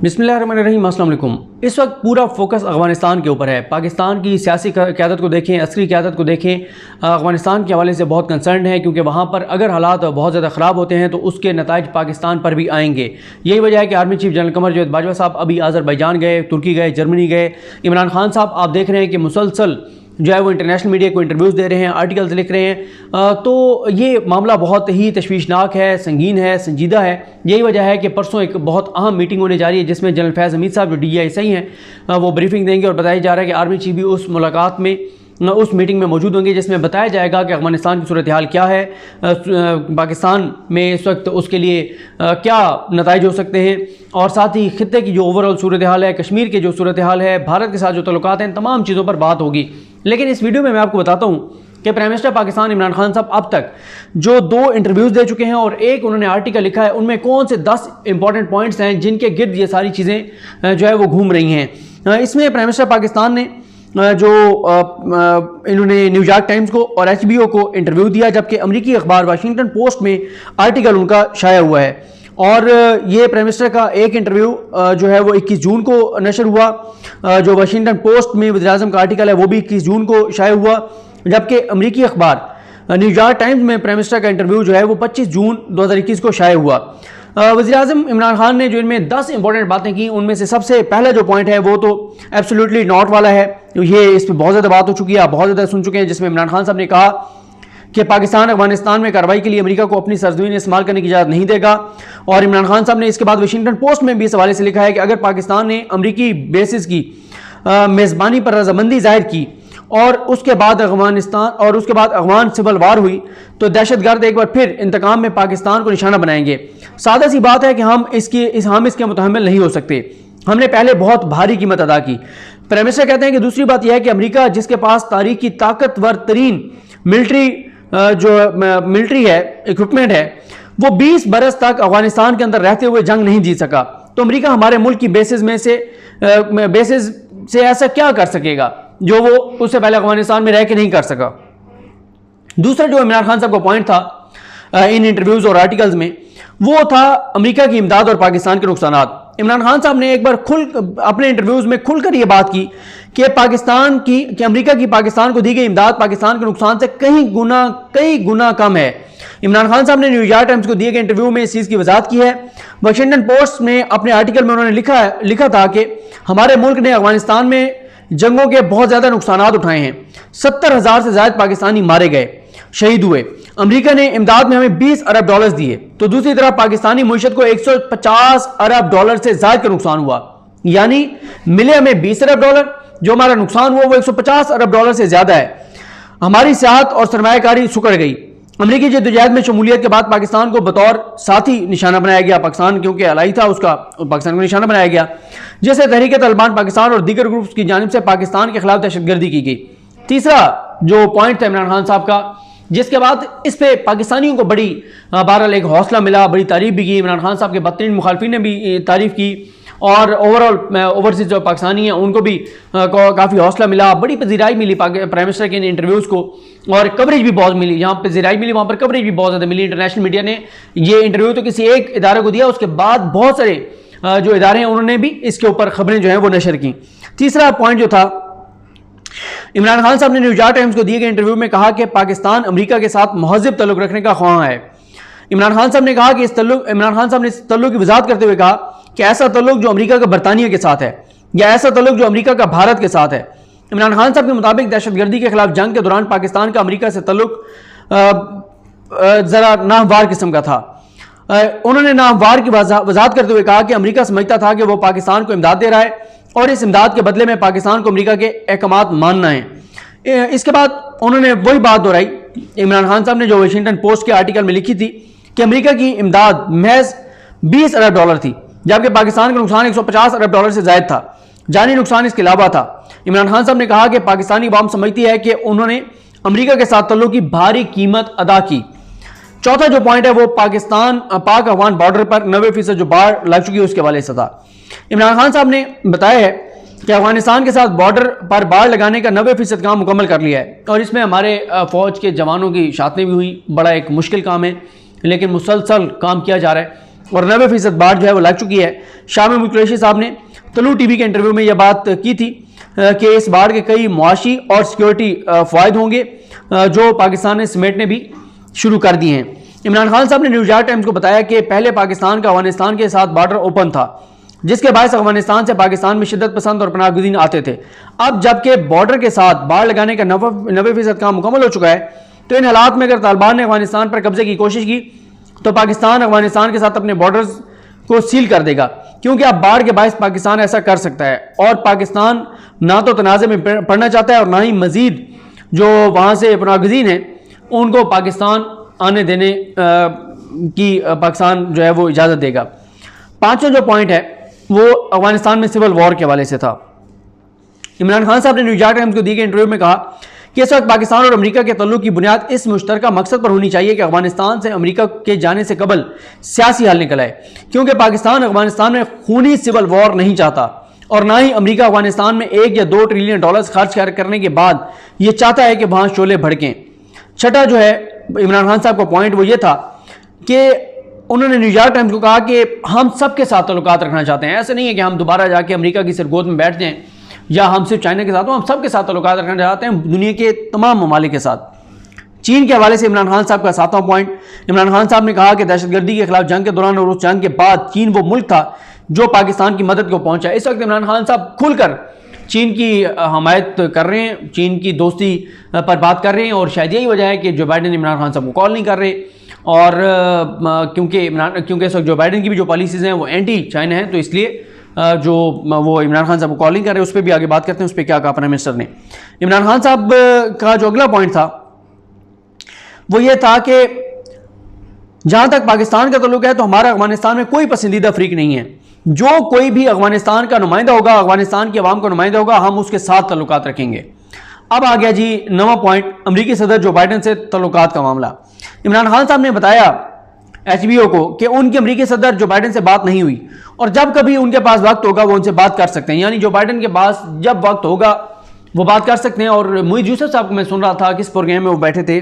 बिस्मिल्लाहिर्रहमानिर्रहीम, अस्सलाम वालेकुम। इस वक्त पूरा फोकस अफ़गानिस्तान के ऊपर है। पाकिस्तान की सियासी क़यादत को देखें, अस्करी क़यादत को देखें, अफ़गानिस्तान के हवाले से बहुत कंसर्न है, क्योंकि वहाँ पर अगर हालात बहुत ज़्यादा ख़राब होते हैं तो उसके नताइज पाकिस्तान पर भी आएंगे। यही वजह है कि army chief general Qamar Javed Bajwa साहब अभी आज़रबाईजान गए, तुर्की गए, जर्मनी गए। इमरान खान साहब आप देख रहे हैं कि मुसलसल जो है वो इंटरनेशनल मीडिया को इंटरव्यूज़ दे रहे हैं, आर्टिकल्स लिख रहे हैं। तो ये मामला बहुत ही तशवीशनाक है, संगीन है, संजीदा है। यही वजह है कि परसों एक बहुत अहम मीटिंग होने जा रही है, जिसमें जनरल फैज़ हमीद साहब जो DISI हैं वो ब्रीफिंग देंगे और बताया जा रहा है कि आर्मी चीफ भी उस मुलाकात में, उस मीटिंग में मौजूद होंगे, जिसमें बताया जाएगा कि अफ़गानिस्तान की सूरत हाल क्या है, पाकिस्तान में इस वक्त उसके लिए क्या नताइज हो सकते हैं, और साथ ही खित्ते की जो ओवरऑल सूरत हाल है, कश्मीर के जो सूरत हाल है, भारत के साथ जो तल्लुकात हैं, तमाम चीज़ों पर बात होगी। लेकिन इस वीडियो में मैं आपको बताता हूँ कि प्राइम मिनिस्टर पाकिस्तान इमरान खान साहब अब तक जो 2 इंटरव्यूज़ दे चुके हैं और एक उन्होंने आर्टिकल लिखा है, उनमें कौन से 10 इंपॉर्टेंट पॉइंट्स हैं जिनके गिर्द ये सारी चीज़ें जो है वो घूम रही हैं। इसमें प्राइम मिनिस्टर पाकिस्तान ने जो इन्होंने न्यूयॉर्क टाइम्स को और HBO को इंटरव्यू दिया, जबकि अमेरिकी अखबार वाशिंगटन पोस्ट में आर्टिकल उनका शाया हुआ है। और ये प्राइम मिनिस्टर का एक इंटरव्यू जो है वो 21 जून को नशर हुआ। जो वाशिंगटन पोस्ट में वज़ीर-ए-आज़म का आर्टिकल है वो भी 21 जून को शाया हुआ, जबकि अमेरिकी अखबार न्यूयॉर्क टाइम्स में प्राइम मिनिस्टर का इंटरव्यू जो है वो 25 जून 2021 को शाया हुआ। वज़ीर-ए-आज़म इमरान खान ने जो इनमें 10 इंपॉर्टेंट बातें की, उनमें से सबसे पहला जो पॉइंट है वो तो एब्सोल्युटली नॉट वाला है। ये इस पर बहुत ज़्यादा बात हो चुकी है, आप बहुत ज़्यादा सुन चुके हैं, जिसमें इमरान खान साहब ने कहा कि पाकिस्तान अफगानिस्तान में कार्रवाई के लिए अमेरिका को अपनी सरजमीन इस्तेमाल करने की इजाज़त नहीं देगा। और इमरान खान साहब ने इसके बाद वाशिंगटन पोस्ट में भी इस हवाले से लिखा है कि अगर पाकिस्तान ने अमेरिकी बेसिस की मेज़बानी पर रजामंदी जाहिर की और उसके बाद अफगान सिविल वार हुई तो दहशतगर्द एक बार फिर इंतकाम में पाकिस्तान को निशाना बनाएंगे। सादा सी बात है कि हम इसके मुतहम्मिल नहीं हो सकते। हमने पहले बहुत भारी कीमत अदा की। प्राइम मिनिस्टर कहते हैं कि दूसरी बात यह है कि अमेरिका, जिसके पास तारीख की ताकतवर तरीन मिलिट्री है, इक्विपमेंट है, वो 20 बरस तक अफगानिस्तान के अंदर रहते हुए जंग नहीं जीत सका। तो अमेरिका हमारे मुल्क की बेसिस से ऐसा क्या कर सकेगा जो वो उससे पहले अफगानिस्तान में रह के नहीं कर सका। दूसरा जो इमरान खान साहब का पॉइंट था इन इंटरव्यूज और आर्टिकल्स में, वो था अमेरिका की इमदाद और पाकिस्तान के नुकसानात। इमरान खान साहब ने एक बार अपने इंटरव्यूज में खुलकर यह बात की कि अमेरिका की पाकिस्तान को दी गई इमदाद पाकिस्तान के नुकसान से कई गुना कम है। इमरान खान साहब ने न्यूयॉर्क टाइम्स को दिए गए इंटरव्यू में इस चीज़ की वजाहत की है। वाशिंगटन पोस्ट में अपने आर्टिकल में उन्होंने लिखा था कि हमारे मुल्क ने अफगानिस्तान में जंगों के बहुत ज़्यादा नुकसान उठाए हैं। 70,000 से ज़्यादा पाकिस्तानी मारे गए, शहीद हुए। अमेरिका ने इमदाद में हमें $20 अरब दिए, तो दूसरी तरफ पाकिस्तानी मुईशत को $150 अरब से ज़्यादा का नुकसान हुआ। यानी मिले हमें $20 अरब, जो हमारा नुकसान हुआ वो $150 अरब से ज़्यादा है। हमारी सियाहत और सरमायाकारी सुकड़ गई। अमेरिकी जद्दोजहद में शमूलियत के बाद पाकिस्तान को बतौर साथी निशाना बनाया गया। पाकिस्तान क्योंकि अलाई था उसका, पाकिस्तान को निशाना बनाया गया, जैसे तहरीक तालिबान पाकिस्तान और दीगर ग्रुप्स की जानिब से पाकिस्तान के खिलाफ दहशतगर्दी की गई। तीसरा जो पॉइंट था इमरान खान साहब का, जिसके बाद इस पे पाकिस्तानियों को बड़ी बहरहाल एक हौसला मिला, बड़ी तारीफ भी की। इमरान खान साहब के बदतरीन मुखालफिन ने भी तारीफ की और ओवरऑल ओवरसीज जो पाकिस्तानी हैं उनको भी काफ़ी हौसला मिला, बड़ी पजीराई मिली प्राइम मिनिस्टर के इन इंटरव्यूज़ को, और कवरेज भी बहुत मिली। जहाँ पजीराई मिली वहाँ पर कवरेज भी बहुत ज़्यादा मिली। इंटरनेशनल मीडिया ने ये इंटरव्यू तो किसी एक इदारे को दिया, उसके बाद बहुत सारे जो इदारे हैं उन्होंने भी इसके ऊपर खबरें जो हैं वो नशर की। तीसरा पॉइंट जो था, इमरान खान साहब ने न्यूयॉर्क टाइम्स को दिए गए इंटरव्यू में कहा कि पाकिस्तान अमेरिका के साथ महज़ब तल्लुक़ रखने का ख्वाह है। इमरान खान साहब ने कहा कि इमरान खान साहब ने इस तल्लुक़ की वजाहत करते हुए कहा कि ऐसा तल्लुक़ जो अमेरिका का बरतानिया के साथ है, या ऐसा तल्लुक़ जो अमेरिका का भारत के साथ है। इमरान खान साहब के मुताबिक दहशतगर्दी के खिलाफ जंग के दौरान पाकिस्तान का अमेरिका से तल्लुक़ ज़रा नाहवार किस्म का था। उन्होंने नाहवार की वजाहत करते हुए कहा कि अमेरिका समझता था कि वो पाकिस्तान को इमदाद दे रहा है और इस इमदाद के बदले में पाकिस्तान को अमेरिका के अहकामात मानना है। इसके बाद उन्होंने वही बात दोहराई इमरान खान साहब ने जो वाशिंगटन पोस्ट के आर्टिकल में लिखी थी कि अमेरिका की इमदाद महज $20 अरब थी, जबकि पाकिस्तान का नुकसान $150 अरब से ज़ायद था। जानी नुकसान इसके अलावा था। इमरान खान साहब ने कहा कि पाकिस्तानी अवाम समझती है कि उन्होंने अमेरिका के साथ तल्लुक़ की भारी कीमत अदा की। चौथा जो पॉइंट है वो पाक अफगान बॉर्डर पर 90% जो बाढ़ लग चुकी है उसके हवाले से था। इमरान खान साहब ने बताया है कि अफगानिस्तान के साथ बॉर्डर पर बाढ़ लगाने का 90% काम मुकम्मल कर लिया है, और इसमें हमारे फ़ौज के जवानों की शहादतें भी हुई। बड़ा एक मुश्किल काम है, लेकिन मुसलसल काम किया जा रहा है। और 90% बाढ़ जो है वो लग चुकी है। शाह महमूद कुरैशी साहब ने तलू टीवी के इंटरव्यू में यह बात की थी कि इस बाढ़ के कई मुआशी और सिक्योरिटी फ़ायदे होंगे जो पाकिस्तान ने समेटने भी शुरू कर दिए हैं। इमरान खान साहब ने न्यूयॉर्क टाइम्स को बताया कि पहले पाकिस्तान का अफगानिस्तान के साथ बॉर्डर ओपन था, जिसके बायस अफगानिस्तान से पाकिस्तान में शिद्दत पसंद और पनाहगज़ीन आते थे। अब जबकि बॉर्डर के साथ बाढ़ लगाने का 90% काम मुकम्मल हो चुका है, तो इन हालात में अगर तालिबान ने अफगानिस्तान पर कब्जे की कोशिश की तो पाकिस्तान अफगानिस्तान के साथ अपने बॉर्डर्स को सील कर देगा, क्योंकि अब बाढ़ के बायस पाकिस्तान ऐसा कर सकता है। और पाकिस्तान ना तो तनाज़े में पड़ना चाहता है और ना ही मज़ीद जो वहाँ से पनाहगज़ीन हैं उनको पाकिस्तान आने देने की पाकिस्तान जो है वो इजाज़त देगा। पांचवा जो पॉइंट है वो अफगानिस्तान में सिविल वॉर के हवाले से था। इमरान खान साहब ने न्यूयॉर्क टाइम्स को दी गई इंटरव्यू में कहा कि इस वक्त पाकिस्तान और अमेरिका के तल्लुक की बुनियाद इस मुश्तरका मकसद पर होनी चाहिए कि अफगानिस्तान से अमेरिका के जाने से कबल सियासी हल निकल आए, क्योंकि पाकिस्तान अफगानिस्तान में खूनी सिविल वॉर नहीं चाहता और ना ही अमेरिका अफगानिस्तान में $1 या $2 ट्रिलियन खर्च करने के बाद ये चाहता है कि वहाँ शोले भड़कें। छठा जो है इमरान खान साहब का पॉइंट वो ये था कि उन्होंने न्यूयॉर्क टाइम्स को कहा कि हम सबके साथ ताल्लुकात रखना चाहते हैं। ऐसे नहीं है कि हम दोबारा जाके अमेरिका की सरगोद में बैठ जाएं या हम सिर्फ चाइना के साथ हो, हम सबके साथ ताल्लुकात रखना चाहते हैं, दुनिया के तमाम ममालिक के साथ। चीन के हवाले से इमरान खान साहब का सातवां पॉइंट, इमरान खान साहब ने कहा कि दहशतगर्दी के खिलाफ जंग के दौरान और उस जंग के बाद चीन वो मुल्क था जो पाकिस्तान की मदद को पहुंचा। इस वक्त इमरान खान साहब खुलकर चीन की हमायत कर रहे हैं, चीन की दोस्ती पर बात कर रहे हैं और शायद यही वजह है कि जो बाइडेन इमरान खान साहब को कॉल नहीं कर रहे। और क्योंकि इस वक्त जो बाइडेन की भी जो पॉलिसीज़ हैं वो एंटी चाइना हैं, तो इसलिए जो वो इमरान खान साहब को कॉल नहीं कर रहे। उस पर भी आगे बात करते हैं, उस पर क्या कहा प्राइम मिनिस्टर ने। इमरान खान साहब का जो अगला पॉइंट था वो ये था कि जहाँ तक पाकिस्तान का ताल्लुक है तो हमारा अफगानिस्तान में कोई पसंदीदा फ्रीक नहीं है। जो कोई भी अफगानिस्तान का नुमाइंदा होगा, अफगानिस्तान की आवाम का नुमाइंदा होगा, हम उसके साथ ताल्लुकात रखेंगे। अब आ गया जी 9वां पॉइंट, अमेरिकी सदर जो बाइडेन से ताल्लुकात का मामला। इमरान खान साहब ने बताया HBO को कि उनके अमेरिकी सदर जो बाइडेन से बात नहीं हुई और जब कभी उनके पास वक्त होगा वो उनसे बात कर सकते हैं, यानी जो बाइडेन के पास जब वक्त होगा वो बात कर सकते हैं। और मुईद यूसुफ साहब को मैं सुन रहा था, किस प्रोग्राम में वो बैठे थे,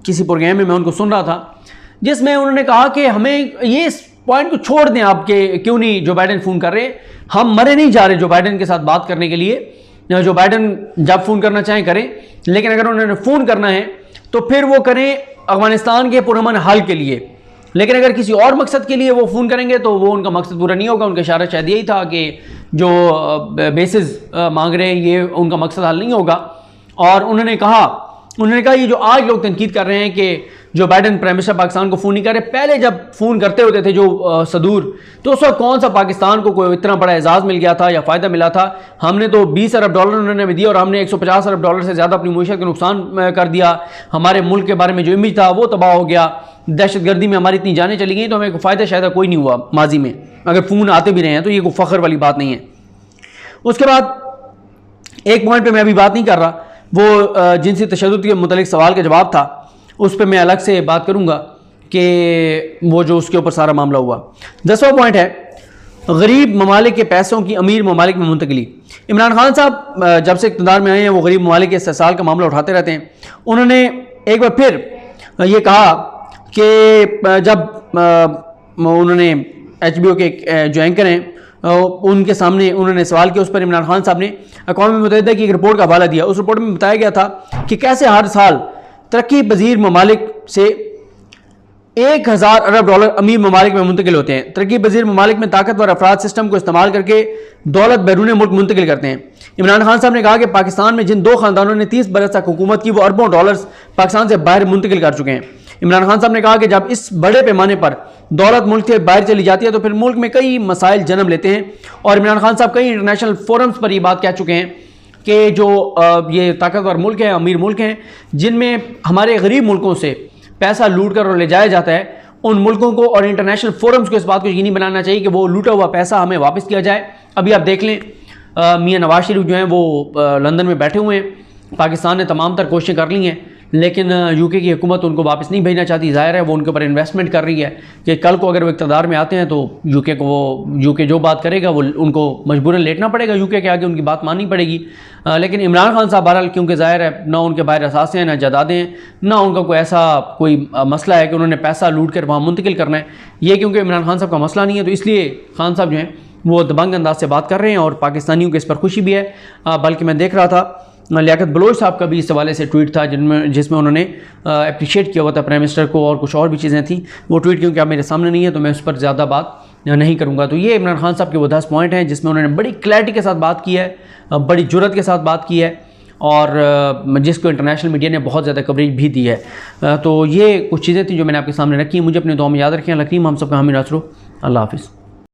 किसी प्रोग्राम में मैं उनको सुन रहा था, जिसमें उन्होंने कहा कि हमें ये पॉइंट को छोड़ दें आपके, क्यों नहीं जो बाइडेन फ़ोन कर रहे, हम मरे नहीं जा रहे जो बाइडेन के साथ बात करने के लिए। जो बाइडेन जब फ़ोन करना चाहें करें, लेकिन अगर उन्होंने फ़ोन करना है तो फिर वो करें अफगानिस्तान के पुरअमन हल के लिए। लेकिन अगर किसी और मकसद के लिए वो फ़ोन करेंगे तो वो उनका मकसद पूरा नहीं होगा। उनका इशारा शायद यही था कि जो बेसिस मांग रहे हैं ये उनका मकसद हल नहीं होगा। और उन्होंने कहा ये जो आज लोग तनकीद कर रहे हैं कि Joe Biden prime minister Pakistan को फ़ोन नहीं कर रहे, पहले जब फ़ोन करते होते थे जो सदूर, तो उस वक्त कौन सा पाकिस्तान को कोई इतना बड़ा एजाज़ मिल गया था या फ़ायदा मिला था। हमने तो $20 अरब उन्होंने भी दिया और हमने $150 अरब से ज़्यादा अपनी मईशत का नुकसान कर दिया। हमारे मुल्क के बारे में जो इमेज था वो तबाह हो गया, दहशतगर्दी में हमारी इतनी जानें चली गई, तो हमें फ़ायदा शायद कोई नहीं हुआ माजी में। अगर फ़ोन आते भी रहे हैं तो ये कोई फ़ख्र वाली बात नहीं है। उसके बाद एक पॉइंट पर मैं अभी बात नहीं कर रहा, वो जिनसी तशद्दुद के मुतालिक सवाल का जवाब था, उस पर मैं अलग से बात करूंगा कि वो जो उसके ऊपर सारा मामला हुआ। 10वां पॉइंट है गरीब ममालिक के पैसों की अमीर ममालिक में मुंतकली। इमरान खान साहब जब से इक़्तिदार में आए हैं वो गरीब ममालिक के इस्तेसाल का मामला उठाते रहते हैं। उन्होंने एक बार फिर ये कहा कि जब उन्होंने HBO के जो एंकर हैं उनके सामने उन्होंने सवाल किया, उस पर इमरान खान साहब ने अक़वाम मुत्तहिदा की एक रिपोर्ट का हवाला दिया। उस रिपोर्ट में बताया गया था कि कैसे हर साल तरक्की पजीर ममालिक से $1000 अरब अमीर ममालिक में मुंतकिल होते हैं। तरक्की पजीर ममालिक में ताकतवर अफराद सिस्टम को इस्तेमाल करके दौलत बैरून मुल्क मुंतकिल करते हैं। इमरान खान साहब ने कहा कि पाकिस्तान में जिन 2 ख़ानदानों ने 30 बरस तक हुकूमत की वो अरबों डॉलर्स पाकिस्तान से बाहर मुंतकिल कर चुके हैं। इमरान खान साहब ने कहा कि जब इस बड़े पैमाने पर दौलत मुल्क से बाहर चली जाती है तो फिर मुल्क में कई मसाइल जन्म लेते हैं। और इमरान खान साहब कई इंटरनेशनल फोरम्स पर ये बात कह चुके हैं कि जो ये ताकतवर मुल्क है, अमीर मुल्क हैं, जिनमें हमारे गरीब मुल्कों से पैसा लूट कर और ले जाया जाता है, उन मुल्कों को और इंटरनेशनल फोरम्स को इस बात को यकीनी बनाना चाहिए कि वो लूटा हुआ पैसा हमें वापस किया जाए। अभी आप देख लें मियाँ नवाज शरीफ जो हैं वो लंदन में बैठे हुए हैं, पाकिस्तान ने तमाम तर कोशिशें कर ली हैं, लेकिन यूके की हुकूमत उनको वापस नहीं भेजना चाहती। ज़ाहिर है वो उनके ऊपर इन्वेस्टमेंट कर रही है कि कल को अगर वो इक़्तिदार में आते हैं तो यूके जो बात करेगा वो उनको मजबूरन लेटना पड़ेगा, यूके के आगे उनकी बात माननी पड़ेगी। लेकिन इमरान खान साहब बहरहाल, क्योंकि ज़ाहिर है ना उनके बाहर असासे हैं, ना जायदादें हैं, ना उनका कोई ऐसा कोई मसला है कि उन्होंने पैसा लूट कर वहाँ मुंतकिल करना है, ये क्योंकि इमरान खान साहब का मसला नहीं है, तो इसलिए खान साहब जो हैं वो दबंग अंदाज से बात कर रहे हैं और पाकिस्तानियों को इस पर खुशी भी है। बल्कि मैं देख रहा था लियाकत बलोच साहब का भी इस हवाले से ट्वीट था जिसमें उन्होंने अप्रिशिएट किया हुआ था प्राइम मिनिस्टर को, और कुछ और भी चीज़ें थी। वो ट्वीट क्योंकि अब मेरे सामने नहीं है तो मैं उस पर ज़्यादा बात नहीं करूँगा। तो ये इमरान खान साहब के वो 10 पॉइंट हैं जिसमें उन्होंने बड़ी क्लैरिटी के साथ बात की है, बड़ी जुर्रत के साथ बात की है, और जिसको इंटरनेशनल मीडिया ने बहुत ज़्यादा कवरेज भी दी है। तो ये कुछ चीज़ें थी जो मैंने आपके सामने रखी हैं। मुझे अपनी दुआ में याद रखें। अल्लाह करीम हम सबका हामी नासरो। अल्लाह हाफ़िज़।